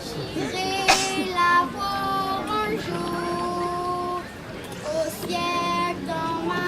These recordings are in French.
J'irai la voir un jour au ciel dans ma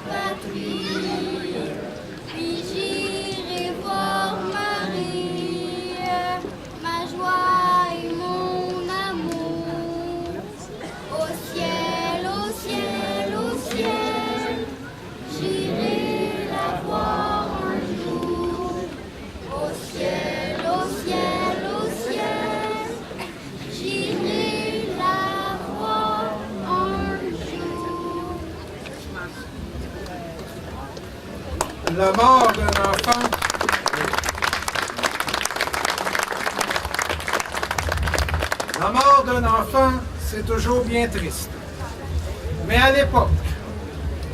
patrie, puis j'irai voir Marie, ma joie et mon amour. Au ciel, au ciel, au ciel, j'irai la voir un jour. Au ciel, au ciel, au ciel, j'irai la voir un jour. La mort d'un enfant. La mort d'un enfant, c'est toujours bien triste. Mais à l'époque,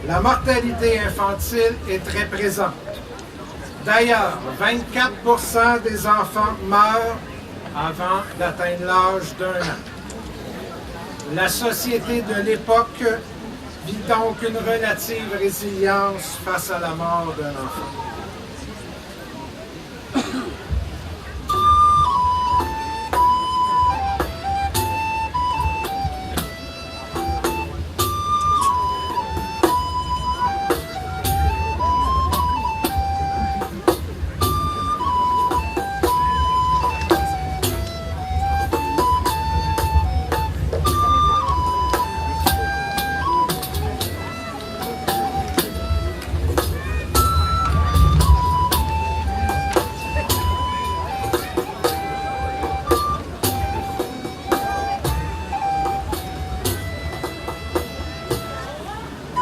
la mortalité infantile est très présente. D'ailleurs, 24% des enfants meurent avant d'atteindre l'âge d'1 an. La société de l'époque vit donc une relative résilience face à la mort d'un enfant.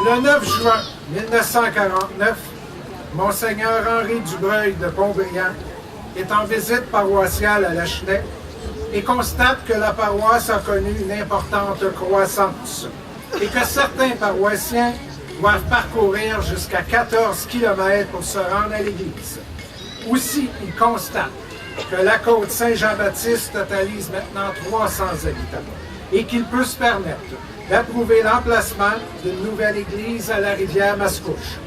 Le 9 juin 1949, Monseigneur Henri Dubreuil de Pontbriand est en visite paroissiale à Lachenay et constate que la paroisse a connu une importante croissance et que certains paroissiens doivent parcourir jusqu'à 14 km pour se rendre à l'église. Aussi, il constate que la côte Saint-Jean-Baptiste totalise maintenant 300 habitants et qu'il peut se permettre d'approuver l'emplacement d'une nouvelle église à la rivière Mascouche.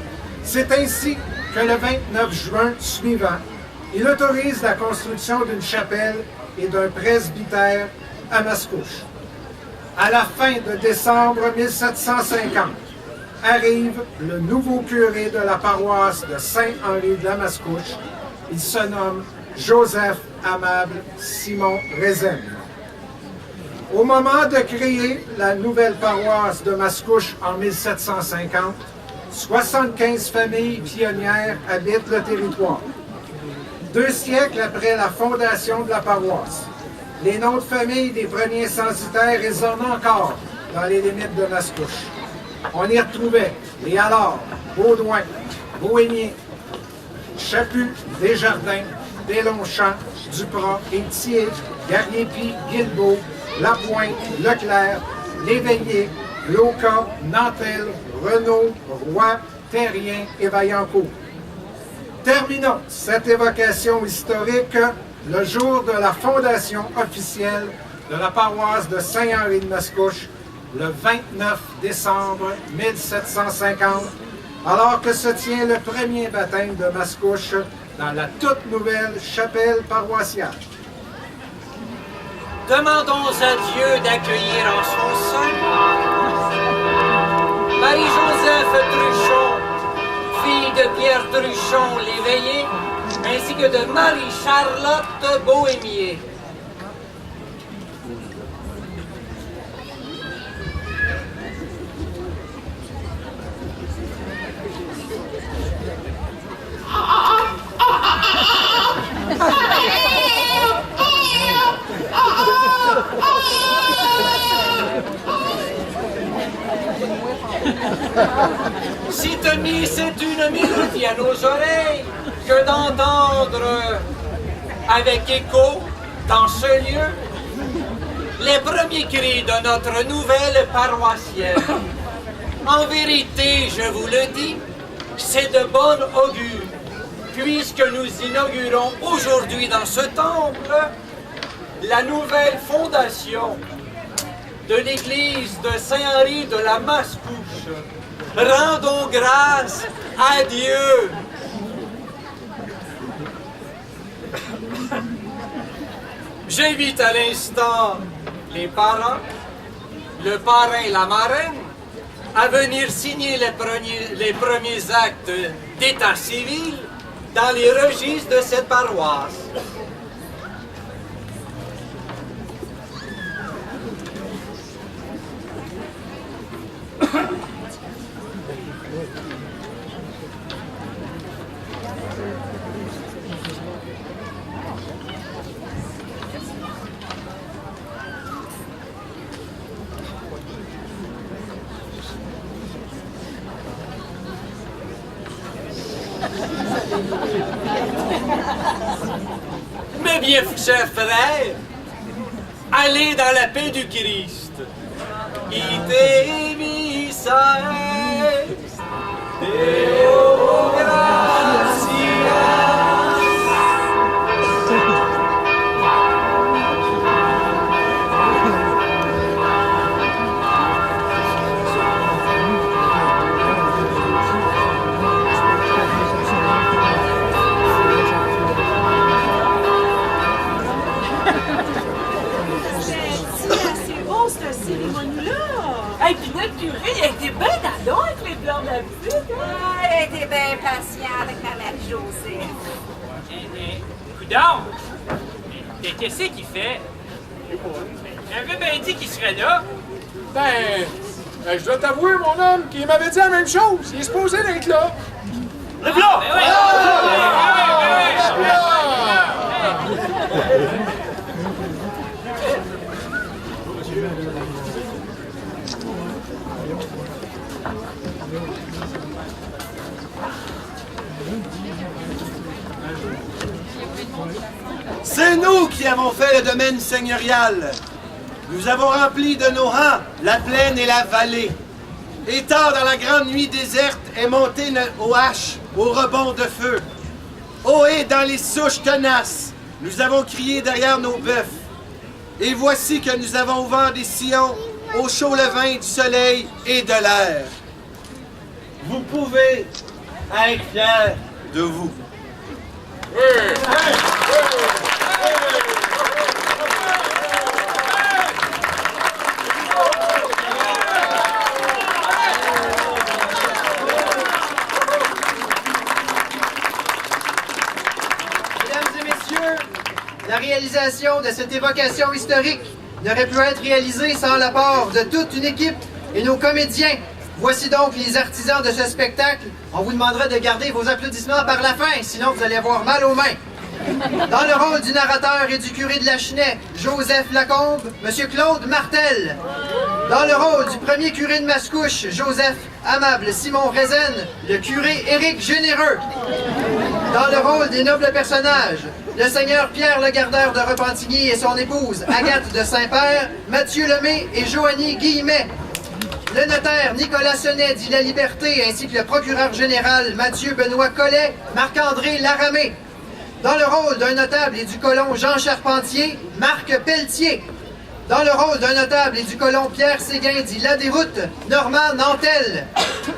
C'est ainsi que le 29 juin suivant, il autorise la construction d'une chapelle et d'un presbytère à Mascouche. À la fin de décembre 1750, arrive le nouveau curé de la paroisse de Saint-Henri de la Mascouche. Il se nomme Joseph Amable Simon Rézenne. Au moment de créer la nouvelle paroisse de Mascouche en 1750, 75 familles pionnières habitent le territoire. 2 siècles après la fondation de la paroisse, les noms de famille des premiers censitaires résonnent encore dans les limites de Mascouche. On y retrouvait les Allard, Baudouin, Bohémien, Chaput, Desjardins, Deslongchamps, Duprat, Étier, Garnier-Py, Guilbeault, Lapointe, Leclerc, Léveillé, Lauca, Nantel, Renaud, Roy, Terrien et Vaillancourt. Terminons cette évocation historique le jour de la fondation officielle de la paroisse de Saint-Henri de Mascouche, le 29 décembre 1750, alors que se tient le premier baptême de Mascouche dans la toute nouvelle chapelle paroissiale. Demandons à Dieu d'accueillir en son sein Marie-Joseph Truchon, fille de Pierre Truchon l'Éveillé, ainsi que de Marie-Charlotte Bohémier. Sidonie, c'est une mélodie à nos oreilles que d'entendre avec écho dans ce lieu les premiers cris de notre nouvelle paroissienne. En vérité, je vous le dis, c'est de bon augure, puisque nous inaugurons aujourd'hui dans ce temple la nouvelle fondation de l'église de Saint-Henri de la Mascouche. rendons grâce à Dieu. J'invite à l'instant les parents, le parrain et la marraine à venir signer les premiers actes d'état civil dans les registres de cette paroisse. Mes bien chers frères, allez dans la paix du Christ. Ite missa est, Deo gratia. C'est beau, cette cérémonie-là! Hey, puis notre curé, il a été bien dadon avec les blancs de la visite, hein? Elle était bien patiente avec ma mère Joseph. Coudon! Mais qu'est-ce qu'il fait? J'avais bien dit qu'il serait là. Je dois t'avouer, mon homme, qu'il m'avait dit la même chose. Il est supposé d'être là. Le blanc! C'est nous qui avons fait le domaine seigneurial. Nous avons rempli de nos rangs la plaine et la vallée. Et tard dans la grande nuit déserte est monté aux haches, au rebond de feu. Ohé dans les souches tenaces, nous avons crié derrière nos bœufs. Et voici que nous avons ouvert des sillons au chaud levain du soleil et de l'air. Vous pouvez être fiers de vous. Mesdames et messieurs, la réalisation de cette évocation historique n'aurait pu être réalisée sans l'apport de toute une équipe et nos comédiens. Voici donc les artisans de ce spectacle. On vous demandera de garder vos applaudissements par la fin, sinon vous allez avoir mal aux mains. Dans le rôle du narrateur et du curé de la Chenay, Joseph Lacombe, M. Claude Martel. Dans le rôle du premier curé de Mascouche, Joseph Amable Simon Rézène, le curé Éric Généreux. Dans le rôle des nobles personnages, le seigneur Pierre le Gardeur de Repentigny et son épouse Agathe de Saint-Père, Mathieu Lemay et Joanie Guillemet. Le notaire Nicolas Sonnet dit la Liberté ainsi que le procureur général Mathieu Benoît Collet, Marc-André Laramé. Dans le rôle d'un notable et du colon Jean Charpentier, Marc Pelletier. Dans le rôle d'un notable et du colon Pierre Séguin dit La Déroute, Normand Nantel.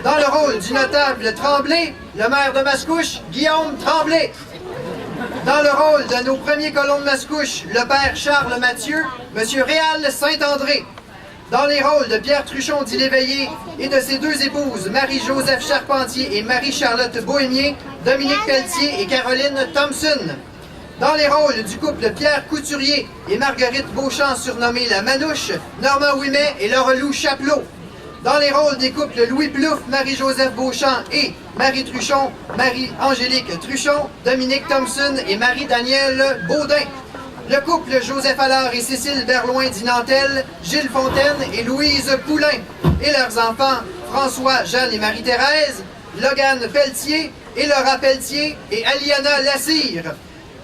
Dans le rôle du notable Tremblay, le maire de Mascouche, Guillaume Tremblay. Dans le rôle de nos premiers colons de Mascouche, le père Charles Mathieu, M. Réal Saint-André. Dans les rôles de Pierre Truchon dit l'Éveillé et de ses deux épouses, Marie-Joseph Charpentier et Marie-Charlotte Bohémier, Dominique Pelletier et Caroline Thompson. Dans les rôles du couple Pierre Couturier et Marguerite Beauchamp, surnommée la Manouche, Normand Ouimet et Laurelou Chapelot. Dans les rôles des couples Louis Plouffe, Marie-Joseph Beauchamp et Marie Truchon, Marie-Angélique Truchon, Dominique Thompson et Marie-Danielle Baudin. Le couple Joseph Allard et Cécile Berloin d'Inantel, Gilles Fontaine et Louise Poulain. Et leurs enfants, François, Jeanne et Marie-Thérèse, Logan Pelletier et Laura Pelletier et Aliana Lassire.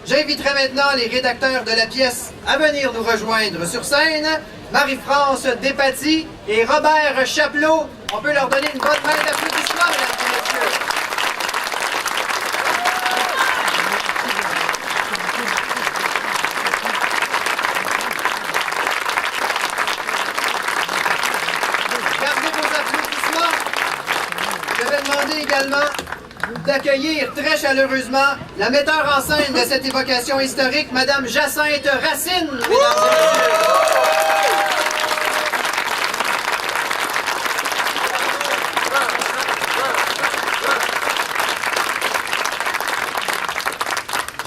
J'inviterai maintenant les rédacteurs de la pièce à venir nous rejoindre sur scène. Marie-France Despatie et Robert Chapelot. On peut leur donner une bonne main d'applaudissements, mesdames et messieurs. Gardez vos applaudissements. également d'accueillir très chaleureusement la metteur en scène de cette évocation historique, Madame Jacinthe Racine, mesdames et messieurs.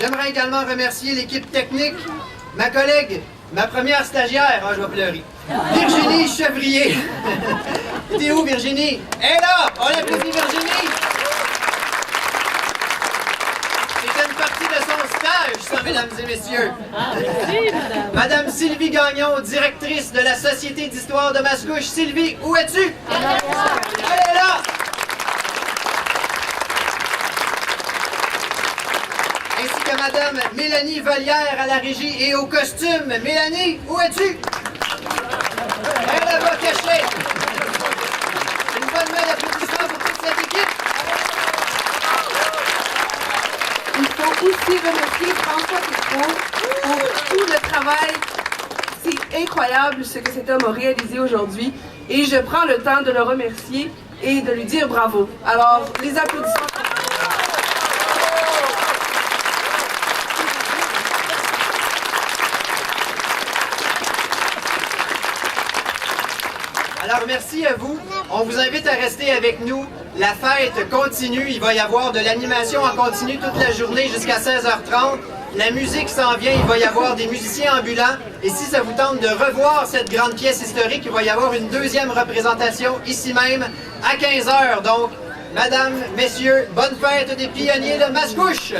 J'aimerais également remercier l'équipe technique, ma collègue, ma première stagiaire, je vais pleurer, Virginie Chevrier. T'es où, Virginie? Elle est là! On applaudit Virginie! C'était une partie de son stage, ça, mesdames et messieurs. Madame Sylvie Gagnon, directrice de la Société d'histoire de Mascouche. Sylvie, où es-tu? Elle est là! Ainsi que Madame Mélanie Vallière à la régie et au costume. Mélanie, où es-tu? Elle là-bas cachée. Une bonne main d'applaudissements pour toute cette équipe. Il faut aussi remercier François Pétraud pour tout le travail. C'est incroyable ce que cet homme a réalisé aujourd'hui et je prends le temps de le remercier et de lui dire bravo. Alors, les applaudissements. Alors, merci à vous. On vous invite à rester avec nous. La fête continue. Il va y avoir de l'animation en continu toute la journée jusqu'à 16h30. La musique s'en vient. Il va y avoir des musiciens ambulants. Et si ça vous tente de revoir cette grande pièce historique, il va y avoir une deuxième représentation ici même à 15h. Donc, mesdames, messieurs, bonne fête des pionniers de Mascouche!